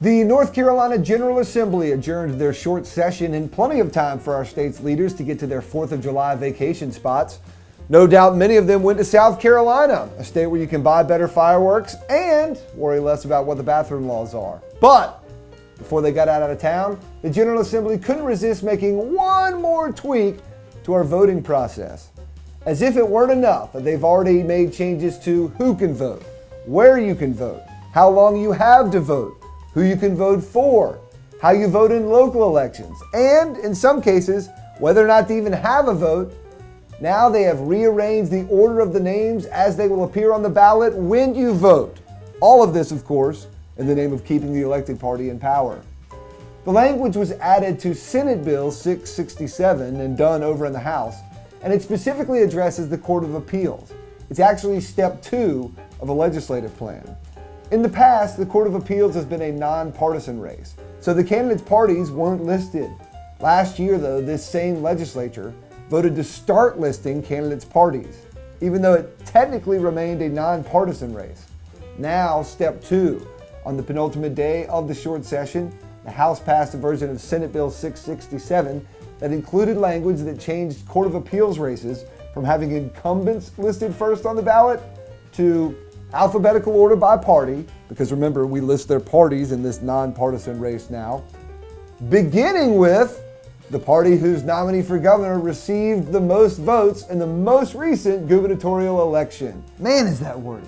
The North Carolina General Assembly adjourned their short session in plenty of time for our state's leaders to get to their 4th of July vacation spots. No doubt many of them went to South Carolina, a state where you can buy better fireworks and worry less about what the bathroom laws are. But before they got out of town, the General Assembly couldn't resist making one more tweak to our voting process. As if it weren't enough, they've already made changes to who can vote, where you can vote, how long you have to vote, who you can vote for, how you vote in local elections, and in some cases, whether or not to even have a vote. Now they have rearranged the order of the names as they will appear on the ballot when you vote. All of this, of course, in the name of keeping the elected party in power. The language was added to Senate Bill 667 and done over in the House, and it specifically addresses the Court of Appeals. It's actually step 2 of a legislative plan. In the past, the Court of Appeals has been a nonpartisan race, so the candidates' parties weren't listed. Last year, though, this same legislature voted to start listing candidates' parties, even though it technically remained a nonpartisan race. Now, step 2. On the penultimate day of the short session, the House passed a version of Senate Bill 667 that included language that changed Court of Appeals races from having incumbents listed first on the ballot to alphabetical order by party, because remember, we list their parties in this nonpartisan race now, beginning with the party whose nominee for governor received the most votes in the most recent gubernatorial election. Man, is that wordy.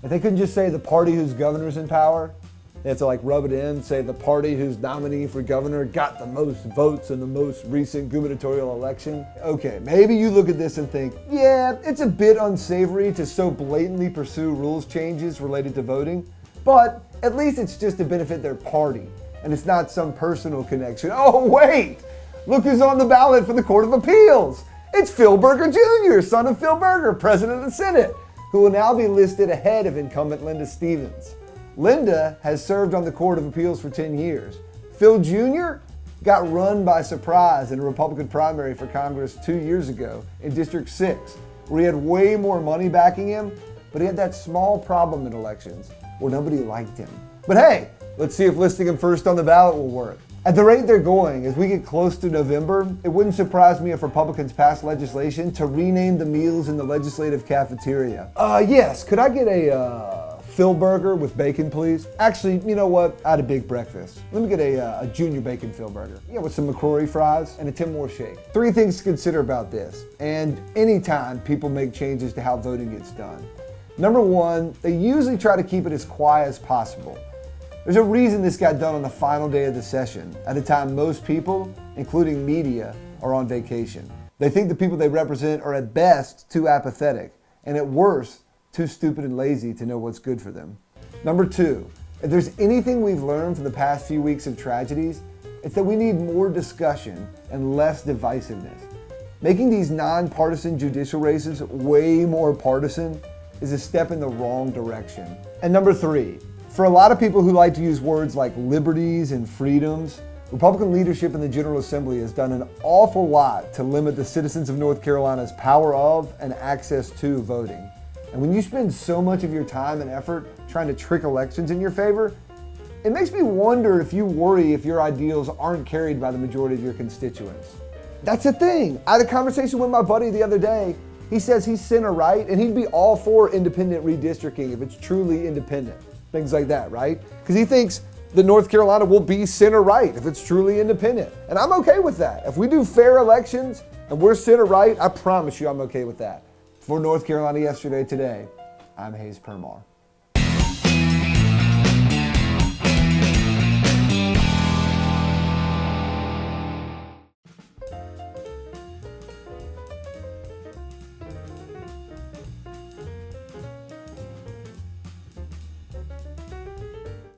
If they couldn't just say the party whose governor's in power, they had to rub it in, say the party whose nominee for governor got the most votes in the most recent gubernatorial election. Okay, maybe you look at this and think, yeah, it's a bit unsavory to so blatantly pursue rules changes related to voting, but at least it's just to benefit their party, and it's not some personal connection. Oh wait, look who's on the ballot for the Court of Appeals. It's Phil Berger Jr., son of Phil Berger, President of the Senate, who will now be listed ahead of incumbent Linda Stevens. Linda has served on the Court of Appeals for 10 years. Phil Jr. got run by surprise in a Republican primary for Congress 2 years ago in District 6, where he had way more money backing him, but he had that small problem in elections where nobody liked him. But hey, let's see if listing him first on the ballot will work. At the rate they're going, as we get close to November, it wouldn't surprise me if Republicans pass legislation to rename the meals in the legislative cafeteria. Yes, could I get a Phil Burger with bacon, please? Actually, you know what? I had a big breakfast. Let me get a junior bacon Phil Burger. Yeah, with some McCrory fries and a Tim Moore shake. 3 things to consider about this, and anytime people make changes to how voting gets done. Number 1, they usually try to keep it as quiet as possible. There's a reason this got done on the final day of the session, at a time most people, including media, are on vacation. They think the people they represent are at best too apathetic, and at worst, too stupid and lazy to know what's good for them. Number 2, if there's anything we've learned from the past few weeks of tragedies, it's that we need more discussion and less divisiveness. Making these nonpartisan judicial races way more partisan is a step in the wrong direction. And number 3, for a lot of people who like to use words like liberties and freedoms, Republican leadership in the General Assembly has done an awful lot to limit the citizens of North Carolina's power of and access to voting. And when you spend so much of your time and effort trying to trick elections in your favor, it makes me wonder if you worry if your ideals aren't carried by the majority of your constituents. That's the thing. I had a conversation with my buddy the other day. He says he's center-right, and he'd be all for independent redistricting if it's truly independent. Things like that, right? Because he thinks that North Carolina will be center-right if it's truly independent. And I'm okay with that. If we do fair elections and we're center-right, I promise you I'm okay with that. For North Carolina Yesterday Today, I'm Hayes Permar.